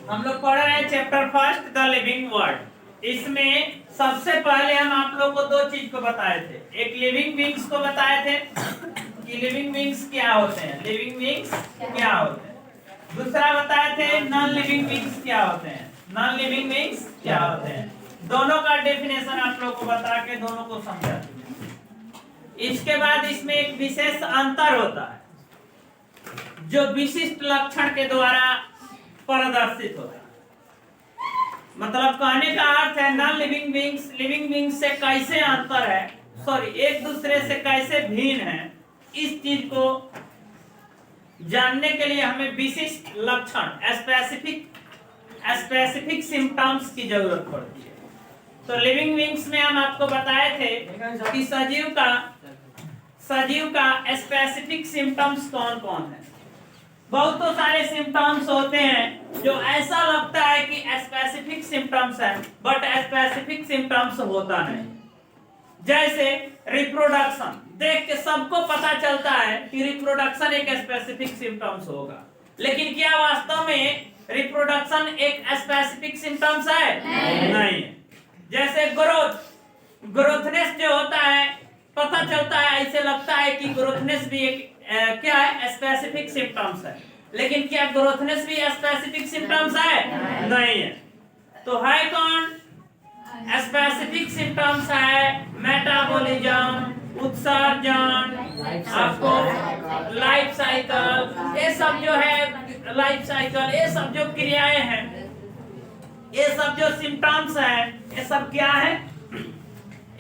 हम लोग पढ़ रहे हैं chapter first the living world. इसमें सबसे पहले हम आप लोग को दो चीज को बताए थे। एक लिविंग बींग्स को बताए थे कि लिविंग बींग्स क्या होते हैं, लिविंग बींग्स क्या होते हैं। दूसरा बताए थे नॉन लिविंग बींग्स क्या होते हैं, नॉन लिविंग बींग्स क्या होते हैं। दोनों का डेफिनेशन आप लोग को बता के दोनों को समझा। इसके बाद इसमें एक विशेष अंतर होता है जो विशिष्ट लक्षण के द्वारा प्रदर्शित होता है। मतलब कहने का अर्थ है non living beings living beings से कैसे अंतर है, सॉरी एक दूसरे से कैसे भिन्न है, इस चीज को जानने के लिए हमें विशिष्ट लक्षण स्पेसिफिक सिम्टम्स की जरूरत पड़ती है। तो लिविंग बींग्स में हम आपको बताए थे कि सजीव का स्पेसिफिक सिम्टम्स कौन कौन है। बहुत तो सारे सिम्टम्स होते हैं जो ऐसा लगता है कि स्पेसिफिक सिम्टम्स है बट स्पेसिफिक सिम्टम्स होता नहीं। जैसे रिप्रोडक्शन, देख के सबको पता चलता है कि रिप्रोडक्शन एक स्पेसिफिक सिम्टम्स होगा, लेकिन क्या वास्तव में रिप्रोडक्शन एक स्पेसिफिक सिम्टम्स है? नहीं है। जैसे ग्रोथनेस जो होता है, पता चलता है, ऐसे लगता है कि ग्रोथनेस भी एक क्या है, स्पेसिफिक सिम्टम्स है, लेकिन क्या ग्रोथनेस भी स्पेसिफिक सिम्टम्स है? नहीं है। तो है कौन? स्पेसिफिक सिम्टम्स है मेटाबॉलिज्म, उत्सर्जन, आपको लाइफ साइकिल, ये सब जो है लाइफ साइकिल, ये सब जो क्रियाएं हैं, ये सब जो सिम्टम्स है, ये सब क्या है?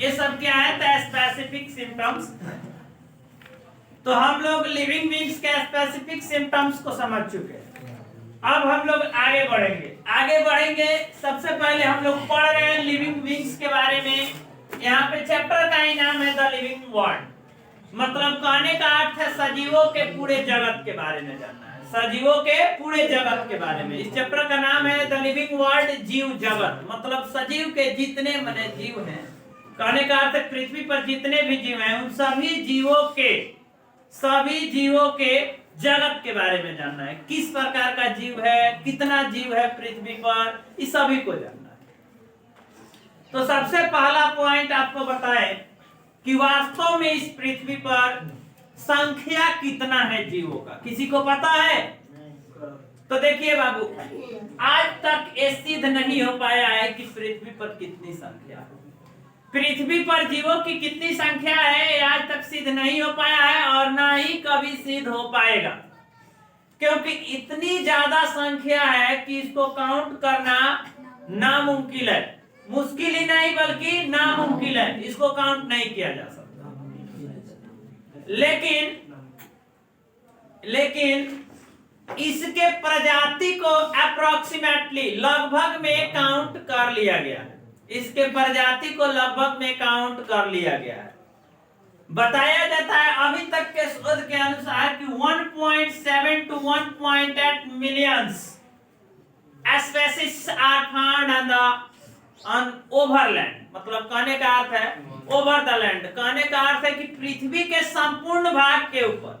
ये सब क्या है? तो स्पेसिफिक सिम्टम्स। तो हम लोग लिविंग बींग्स के स्पेसिफिक सिम्टम्स को समझ चुके हैं। अब हम लोग आगे बढ़ेंगे। सबसे पहले हम लोग पढ़ रहे हैं लिविंग बींग्स के बारे में। यहाँ पे चैप्टर का ही नाम है द लिविंग वर्ल्ड। मतलब कहने का अर्थ है सजीवों के पूरे जगत के बारे में जानना है, सजीवों के पूरे जगत के बारे में। इस चैप्टर का नाम है द लिविंग वर्ल्ड, जीव जगत। मतलब सजीव के जितने मने जीव हैं, कहने का अर्थ है पृथ्वी पर जितने भी जीव हैं उन सभी जीवों के जगत के बारे में जानना है। किस प्रकार का जीव है, कितना जीव है पृथ्वी पर, इस सभी को जानना है। तो सबसे पहला पॉइंट आपको बताएं कि वास्तव में इस पृथ्वी पर संख्या कितना है जीवों का, किसी को पता है? तो देखिए बाबू, आज तक ये सिद्ध नहीं हो पाया है कि पृथ्वी पर कितनी संख्या है। पृथ्वी पर जीवों की कितनी संख्या है आज तक सिद्ध नहीं हो पाया है और ना ही कभी सिद्ध हो पाएगा, क्योंकि इतनी ज्यादा संख्या है कि इसको काउंट करना नामुमकिन है। मुश्किल ही नहीं बल्कि नामुमकिन है, इसको काउंट नहीं किया जा सकता। लेकिन इसके प्रजाति को अप्रोक्सीमेटली लगभग में काउंट कर लिया गया है। इसके प्रजाति को लगभग में काउंट कर लिया गया है। बताया जाता है अभी तक के शोध के अनुसार कि 1.7 to 1.8 millions species are found on overland. मतलब कहने का अर्थ है ओवर द लैंड, कहने का अर्थ है कि पृथ्वी के संपूर्ण भाग के ऊपर,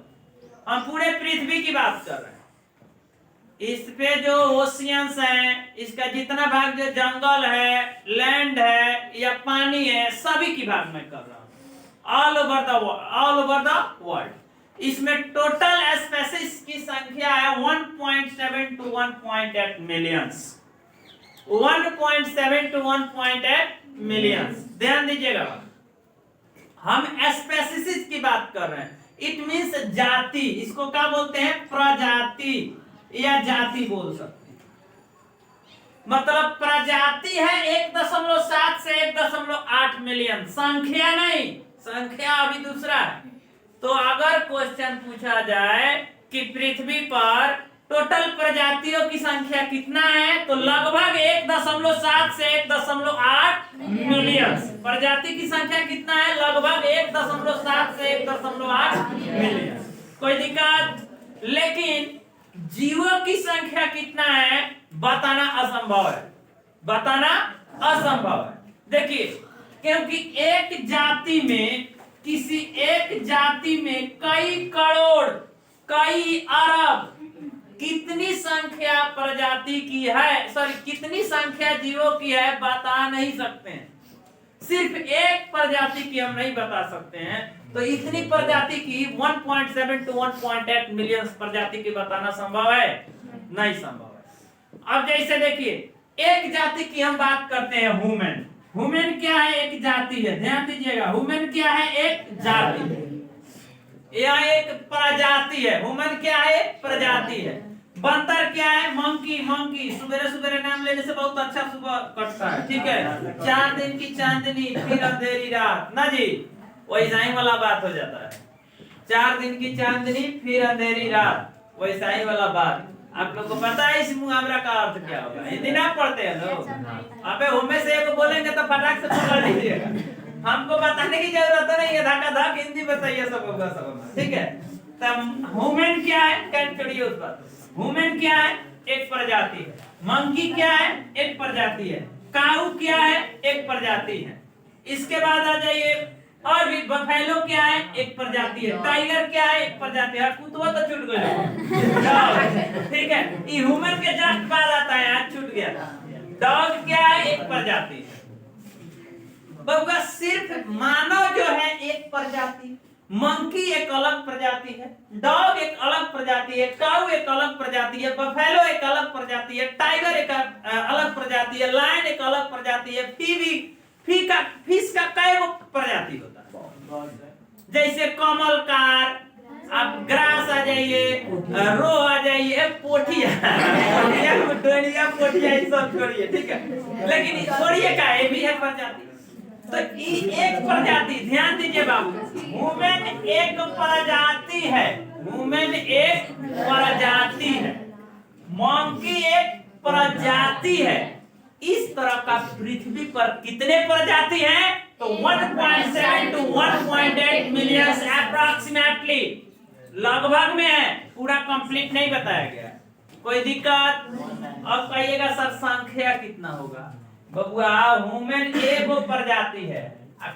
हम पूरे पृथ्वी की बात कर रहे हैं। इस पे जो ओशियंस हैं, इसका जितना भाग जो जंगल है, लैंड है या पानी है, सभी की भाग में कर रहा हूं। All over the world. इसमें टोटल स्पीशीज की संख्या है 1.7 to 1.8 मिलियंस। 1.7 to 1.8 millions. ध्यान दीजिएगा, हम स्पीशीज की बात कर रहे हैं। इट मींस जाति, इसको क्या बोलते हैं? प्रजाति या जाति बोल सकते हैं। मतलब प्रजाति है 1.7 से 1.8 मिलियन, संख्या नहीं, संख्या अभी दूसरा है। तो अगर क्वेश्चन पूछा जाए कि पृथ्वी पर टोटल प्रजातियों की संख्या कितना है, तो लगभग 1.7 से 1.8 मिलियन। प्रजाति की संख्या कितना है? लगभग 1.7 से 1.8 मिलियन। कोई दिक्कत? लेकिन जीवों की संख्या कितना है बताना असंभव है, बताना असंभव है। देखिए, क्योंकि एक जाति में, किसी एक जाति में कई करोड़, कई अरब, कितनी संख्या प्रजाति की है, सॉरी कितनी संख्या जीवों की है बता नहीं सकते हैं। सिर्फ एक प्रजाति की हम नहीं बता सकते हैं, तो इतनी प्रजाति की 1.7 to 1.8 मिलियन प्रजाति की बताना संभव है? नहीं संभव है। अब जैसे देखिए एक जाति की हम बात करते हैं, ह्यूमन। ह्यूमन क्या है? एक जाति है, ध्यान दीजिएगा। ह्यूमन क्या है? एक जाति। यह एक प्रजाति है। ह्यूमन क्या है? प्रजाति है। बंदर क्या है? मंकी। मंकी सुबह सुबह नाम लेने से बहुत अच्छा सुबह कटता है, ठीक है। 4 दिन की चांदनी फिर अंधेरी रात, ना जी, वैसा ही वाला बात हो जाता है। 4 दिन की चांदनी फिर अंधेरी रात, वैसा ही वाला बात। आप लोग को पता है इस मुहावरा का अर्थ क्या होगा? हिंदी ना पढ़ते हैं लोग? अबे उनमें से एक बोलेंगे तो फटाक से पकड़ लीजिएगा, हमको बताने की जरूरत नहीं है। धक्का धक हिंदी बताइए सब होगा सब, ठीक है। तब ह्यूमन क्या है? कैन छोड़िए उस बात। ह्यूमन क्या है? एक प्रजाति है। मंकी क्या है? एक प्रजाति है। काऊ क्या है? एक प्रजाति है। इसके बाद आ जाइए, और भी बफेलो क्या है? एक प्रजाति है। टाइगर क्या है? एक प्रजाति है। कुत्ता तो छूट गया, ठीक है। ये ह्यूमन के जस्ट बाद आता है, आज छूट गया। डॉग क्या है? एक प्रजाति है। बबुआ सिर्फ मानव जो है एक प्रजाति, मंकी एक अलग प्रजाति है, डॉग एक अलग प्रजाति है, काऊ एक अलग प्रजाति है, बफेलो एक अलग प्रजाति है, टाइगर एक अलग प्रजाति है, लायन एक अलग प्रजाति है, फिश का कई प्रजाति होता है। जैसे कमलकार, आप ग्रास आ जाइए, रो आ जाइए, पोठिया पोठिया सब छोड़िए, ठीक है। लेकिन छोड़िए का ये भी है प्रजाति। तो एक प्रजाति, ध्यान दीजिए बाबू, ह्यूमन एक प्रजाति है। ह्यूमन एक प्रजाति है, मंकी एक प्रजाति है। इस तरह का पृथ्वी पर कितने प्रजाति हैं? तो 1.7 to 1.8 मिलियन अप्रोक्सीमेटली, लगभग में है, पूरा कंप्लीट नहीं बताया गया। कोई दिक्कत? अब कहिएगा सर संख्या कितना होगा? बबुआ ह्यूमन एक प्रजाति है,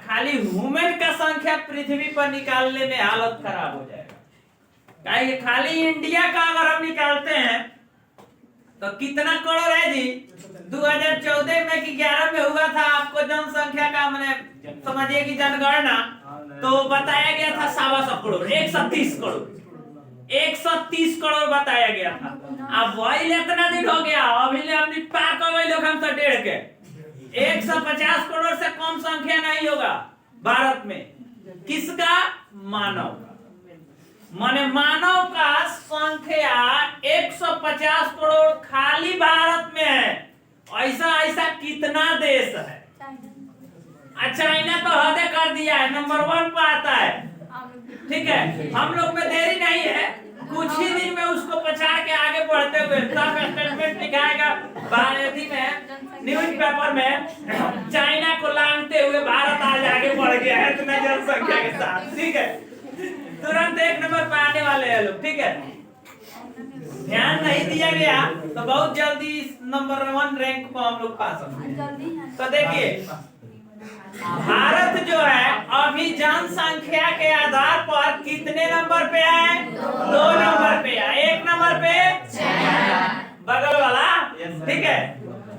खाली ह्यूमन का संख्या पृथ्वी पर निकालने में हालत खराब हो जाएगा। कहिए खाली इंडिया का अगर हम निकालते हैं तो कितना करोड़ है जी? 2014 में कि 11 में हुआ था, आपको जनसंख्या का मैंने समझिए कि जनगणना, तो बताया गया था 125 करोड़, 130 करोड़, 130 करोड़ बताया गया था। अब वही इतना दिन हो गया, अभी हमने पार कर गए लोग, हम तो 1.5 के 150 करोड़ से कम संख्या नहीं होगा भारत में। किसका? मानव का। माने मानव का संख्या 150 करोड़ खाली भारत में है। ऐसा ऐसा कितना देश है? चाइना तो हद कर दिया है, नंबर 1 पर आता है, ठीक है। हम लोग में देरी नहीं है, कुछ ही दिन में उसको पछाड़ के आगे बढ़ते हुए सब स्टेटमेंट दिखाएगा भारत में, न्यूज पेपर में, चाइना को लांघते हुए भारत आज आगे बढ़ गया है इतना जनसंख्या के साथ, ठीक है। तुरंत 1 नंबर पे आने वाले हैं लोग, ठीक है। ध्यान नहीं दिया गया तो बहुत जल्दी नंबर 1 रैंक को हम लोग पा सकते। तो देखिए भारत जो है अभी जनसंख्या के आधार पर कितने नंबर पे है? 2 नंबर पे है। 1 नंबर पे बगल वाला, ठीक है।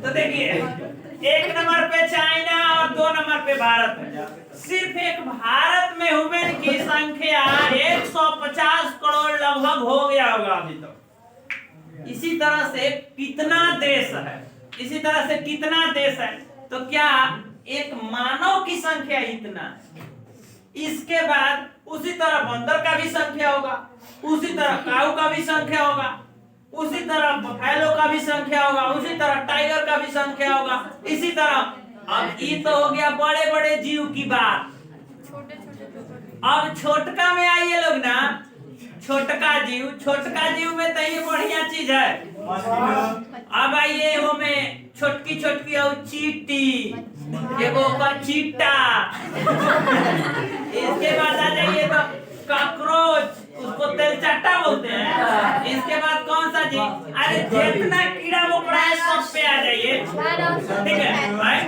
तो देखिए 1 नंबर पे चाइना और 2 नंबर पे भारत है। सिर्फ एक भारत में ह्यूमन की संख्या 150 करोड़ लगभग हो गया होगा अभी तक। इसी तरह से कितना देश है? इसी तरह से कितना देश है? तो क्या एक मानव की संख्या इतना है, इसके बाद उसी तरह बंदर का भी संख्या होगा, उसी तरह काऊ का भी संख्या होगा, उसी तरह बफेलो का भी संख्या होगा, उसी तरह टाइगर का भी संख्या होगा, इसी तरह। अब ये तो हो गया बड़े बड़े जीव की बात। अब छोटका में आइए लोग ना, छोटका जीव में तो ये बढ़िया चीज है। अब आइए वो में छोटकी छोटकी और चीटी, एगो का चीटा, इसके बाद आ जाइए तो कॉकरोच, उसको तेलचट्टा बोलते हैं। इसके बाद कौन सा जी? अरे जितना कीड़ा मकोड़ा है सब पे आ जाइए, ठीक है भाई।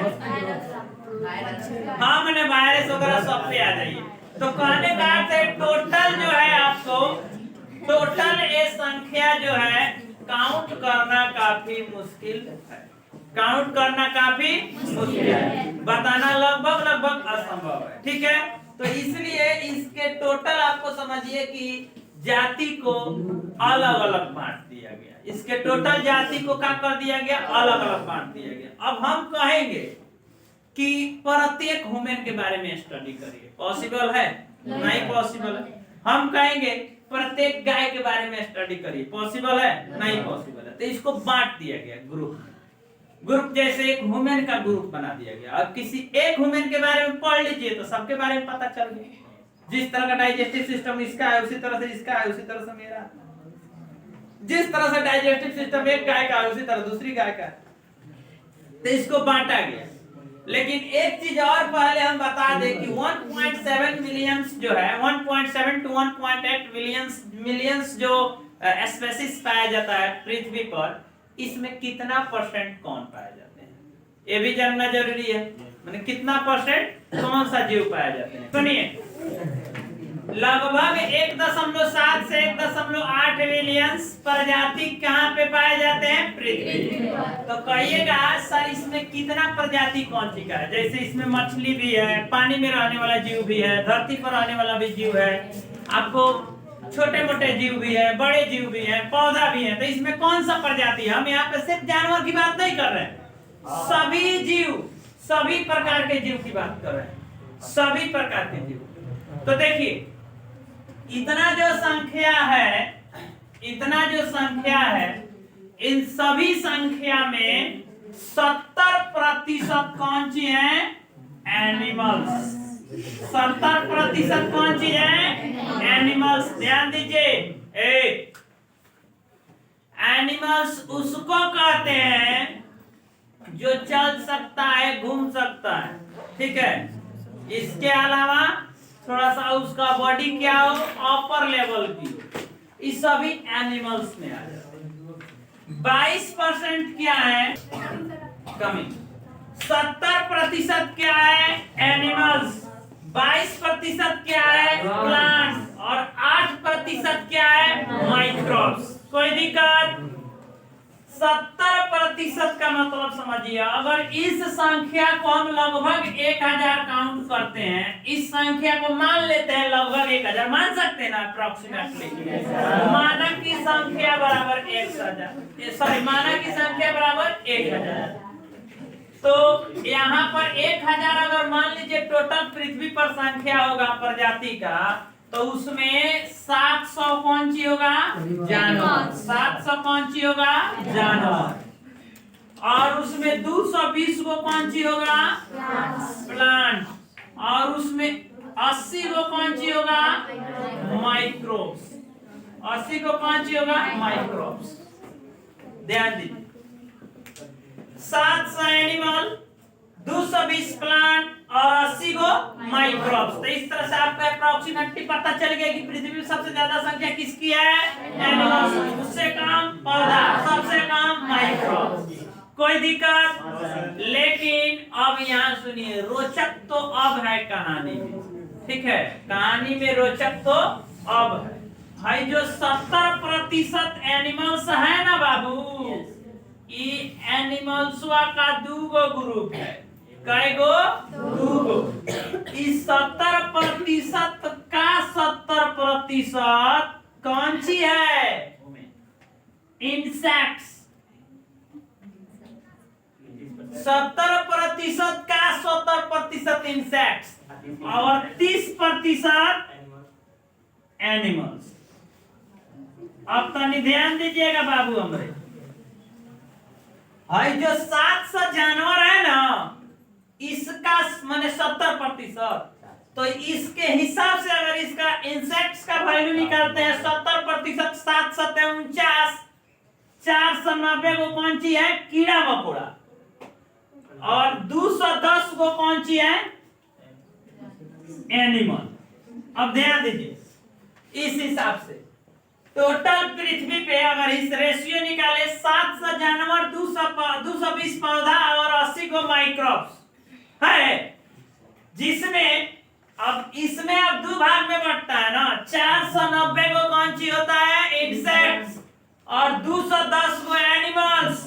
हाँ मैंने वायरस वगैरह सब पे आ जाइए। तो कहने का अर्थ है टोटल जो है आपको, टोटल ये संख्या जो है काउंट करना काफी मुश्किल है, काउंट करना काफी मुश्किल है, बताना लगभग लगभग असंभव है। ठीक है, तो इसलिए इसके टोटल आपको समझिए कि जाति को अलग अलग बांट दिया गया, इसके टोटल जाति को क्या कर दिया गया, अलग अलग बांट दिया गया। अब हम कहेंगे कि प्रत्येक ह्यूमन के बारे में स्टडी करिए, पॉसिबल है? नहीं पॉसिबल है। हम कहेंगे प्रत्येक गाय के बारे में स्टडी करिए, पॉसिबल है? नहीं पॉसिबल है। तो इसको बांट दिया गया ग्रुप, ग्रुप जैसे एक ह्यूमन का ग्रुप बना दिया गया। अब किसी एक ह्यूमन के बारे में पढ़ लीजिए तो सबके बारे में पता चल गया। जिस तरह का डाइजेस्टिव सिस्टम इसका है उसी तरह से इसका है, उसी तरह से मेरा, जिस तरह से डाइजेस्टिव सिस्टम एक गाय का है उसी तरह दूसरी गाय का है। तो इसको बांटा गया। लेकिन एक चीज और पहले हम बता दें कि 1.7 मिलियंस जो है, 1.7 to 1.8 मिलियंस जो स्पेसीज पाया जाता है पृथ्वी पर, इसमें कितना परसेंट कौन पाए जाते हैं ये भी जानना जरूरी है। माने कितना परसेंट कौन सा जीव पाए जाते हैं। सुनिए, लगभग 1.7 से 1.8 मिलियंस प्रजाति कहाँ पे पाए जाते हैं, पृथ्वी। तो कहिएगा सर इसमें कितना प्रजाति कौन सी का है? जैसे इसमें मछली भी है, पानी में रहने वाला जीव भी है, धरती पर रहने वाला भी जीव है, आपको छोटे मोटे जीव भी है, बड़े जीव भी है, पौधा भी है। तो इसमें कौन सा प्रजाति है? हम यहाँ पे सिर्फ जानवर की बात नहीं कर रहे हैं, सभी जीव, सभी प्रकार के जीव की बात कर रहे हैं, सभी प्रकार के जीव। तो देखिए इतना जो संख्या है, इतना जो संख्या है, इन सभी संख्या में 70% कौन सी है, एनिमल्स। 70% कौन सी है, एनिमल्स। ध्यान दीजिए, एनिमल्स उसको कहते हैं जो चल सकता है, घूम सकता है। ठीक है, इसके अलावा थोड़ा सा उसका बॉडी क्या हो, अपर लेवल की हो, इस सभी एनिमल्स में आ जाते हैं। 22% क्या है, कमी। 70% क्या है, एनिमल्स। 22% क्या है, प्लांट्स। और 8% क्या है, माइक्रोब्स। कोई दिक्कत? 70% का मतलब समझिए, अगर इस संख्या को हम लगभग 1000 काउंट करते हैं, इस संख्या को मान लेते हैं लगभग 1000, मान सकते हैं ना अप्रोक्सीमेटली। मानक की संख्या बराबर 1000, सॉरी मानक की संख्या बराबर 1000। तो यहाँ पर 1000 अगर मान लीजिए टोटल पृथ्वी पर संख्या होगा प्रजाति का, तो उसमें 700 कौन सी होगा, जानवर। 700 कौन सी होगा, जानवर। और उसमें 220 को कौन सी होगा, प्लांट। और उसमें 80 को कौन सी होगा, माइक्रोब्स। 80 को कौन सी होगा, माइक्रोब्स। ध्यान दीजिए, 700 एनिमल, 220 प्लांट और 80 को माइक्रोब्स। तो इस तरह से आपको अप्रोक्सीमेटली पता चल गया कि पृथ्वी में सबसे ज्यादा संख्या किसकी है, एनिमल्स। उससे कम पौधा, सबसे कम माइक्रोब्स। कोई दिक्कत? लेकिन अब यहाँ सुनिए, रोचक तो अब है कहानी में। ठीक है, कहानी में रोचक तो अब है। भाई जो 70% एनिमल्स है ना बाबू, ये एनिमल्सवा का 2 ग्रुप है। कै गो? 2 इस 70% का 70% कौन सी है, इंसेक्ट्स। 70% का 70% इंसेक्ट्स और 30% एनिमल्स। अब तनी ध्यान दीजिएगा बाबू हमरे, भाई जो 700 जानवर है ना, इसका माने 70%, तो इसके हिसाब से अगर इसका इंसेक्ट्स का वैल्यू निकालते हैं 70%, 749, 490 को कौन सी है, कीड़ा मकोड़ा। और 210 को कौन सी है, एनिमल। अब ध्यान दीजिए, इस हिसाब से टोटल पृथ्वी पे अगर इस रेशियो निकाले 700 जानवर, 220 पौधा और 80 को माइक्रोब्स है, जिसमें अब इसमें अब 2 भाग में बंटता है ना। 490 को कौन सी होता है, इंसेक्ट्स, और 210 गो एनिमल्स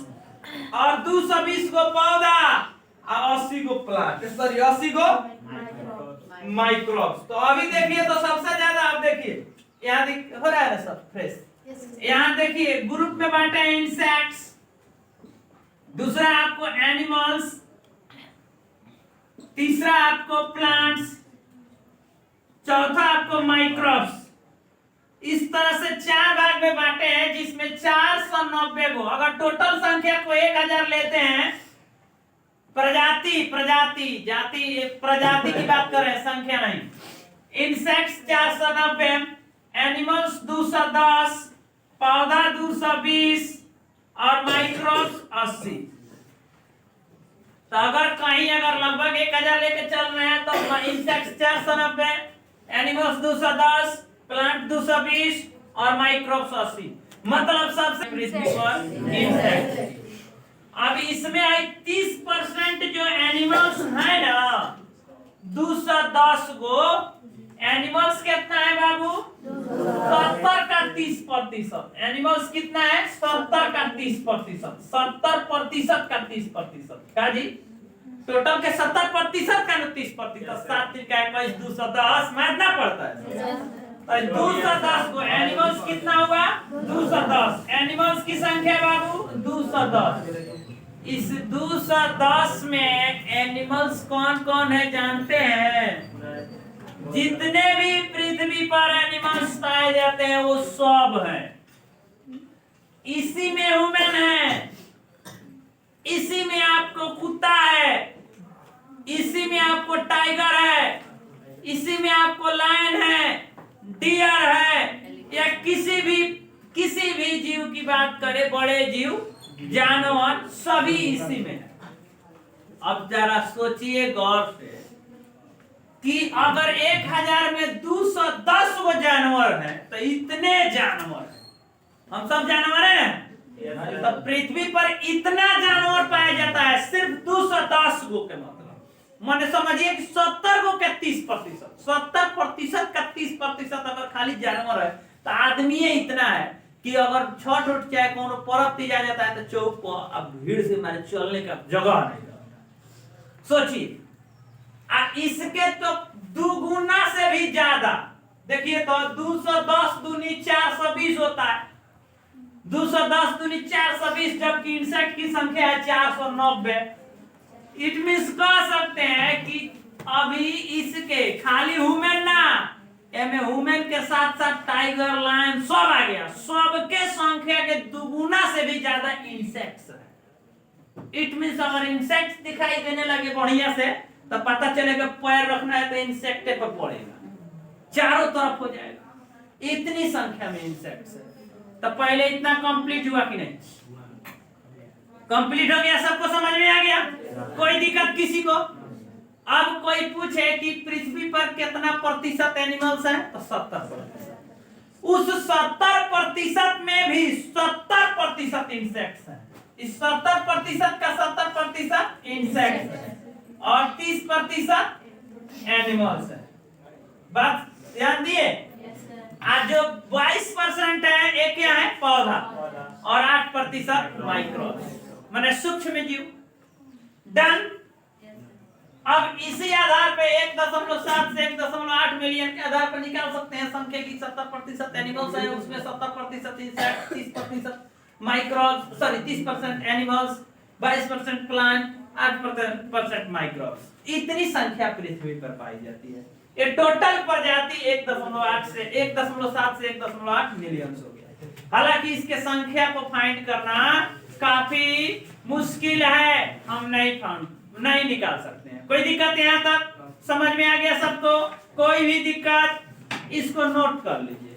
और 220 गो पौधा और 80 गो प्लांट, सॉरी 80 गो माइक्रोब्स। तो अभी देखिए तो सबसे ज्यादा आप देखिए यहाँ हो रहा है ना सब फ्रेश। यहाँ देखिए ग्रुप में बांटे हैं इंसेक्ट्स, दूसरा आपको एनिमल्स, तीसरा आपको प्लांट्स, चौथा आपको माइक्रोब्स। इस तरह से 4 भाग में बांटे हैं जिसमें 490 को, अगर टोटल संख्या को 1000 लेते हैं, प्रजाति की बात कर रहे हैं, संख्या नहीं। इंसेक्ट्स 490, एनिमल्स 210, पौधा 220 और माइक्रोब्स 80। तो अगर लगभग 1000 लेके चल रहे हैं तो इंसेक्ट्स 490, एनिमल्स 210, प्लांट 220 और माइक्रोब्स 80, मतलब सबसे पृथ्वी पर इंसेक्ट। अब इसमें आई 30% जो एनिमल्स है ना, 210 गो एनिमल्स कितना है बाबू? 70 का 30%। एनिमल्स कितना है? 70 का 30%। 70% का 30%। क्या जी? टोटल के 70% का 30%। 7 3 का 21, 210 मारना पड़ता है। तो 210 को एनिमल्स कितना होगा? 210। एनिमल्स की संख्या बाबू 210। इस 210 में एनिमल्स कौन कौन है जानते हैं? जितने भी पृथ्वी पर एनिमल्स पाए जाते हैं वो सब है। इसी में ह्यूमन है, इसी में आपको कुत्ता है, इसी में आपको टाइगर है, इसी में आपको लायन है, डियर है, या किसी भी जीव की बात करें, बड़े जीव, जानवर, सभी इसी में है। अब जरा सोचिए गौर से कि अगर 1000 में 210 गो जानवर है तो इतने जानवर है, हम सब जानवर है ना, तो पृथ्वी पर इतना जानवर पाया जाता है सिर्फ 210 गो के, मतलब माने समझिए कि 70 गो के 30%, 70% का 30% अगर खाली जानवर है तो आदमी इतना है कि अगर छठ उठ चाहे कोनो पर्व तीजा जाता है तो चौक पर अब भीड़ से मारे चलने का जगह नहीं। सोचिए, इसके तो दुगुना से भी ज्यादा। देखिए तो 210 दूनी 420 होता है, 210 दूनी 420, जबकि इंसेक्ट की संख्या है 490। इट मींस कह सकते हैं कि अभी इसके खाली ह्यूमन ना, एमे ह्यूमन के साथ साथ टाइगर, लायन सब आ गया, सबके संख्या के दुगुना से भी ज्यादा इंसेक्ट्स है। इट मींस अगर इंसेक्ट्स दिखाई देने लगे बढ़िया से तो पता चलेगा पैर रखना है तो इंसेक्ट पर पड़ेगा, चारों तरफ हो जाएगा। इतनी संख्या में इंसेक्ट्स है। तो पहले इतना कंप्लीट हुआ कि नहीं? कंप्लीट हो गया, सबको समझ में आ गया? कोई दिक्कत किसी को? अब कोई पूछे कि पृथ्वी पर कितना प्रतिशत एनिमल्स है तो 70%। उस 70% में भी 70% इंसेक्ट्स है। इस 70% का 70% इंसेक्ट्स है और 30% एनिमल्स है। बात ध्यान दिए? आज जो 22% है एक क्या है? पौधा, और 8% माइक्रोब्स माने सूक्ष्म जीव। डन। अब इसी आधार पे 1.7 से 1.8 मिलियन के आधार पर निकाल सकते हैं संख्या की। 70% एनिमल्स है, उसमें 70% insect, 30% microbes, sorry 30% animals, 22% plant, 8% microbes. इतनी संख्या पृथ्वी पर पाई जाती है। ये टोटल प्रजाति 1.7 से 1.8 मिलियन हो गया। हालांकि इसके संख्या को फाइंड करना काफी मुश्किल है, हम नहीं निकाल सकते हैं। कोई दिक्कत यहाँ तक समझ में आ गया सबको? कोई भी दिक्कत इसको नोट कर लीजिए।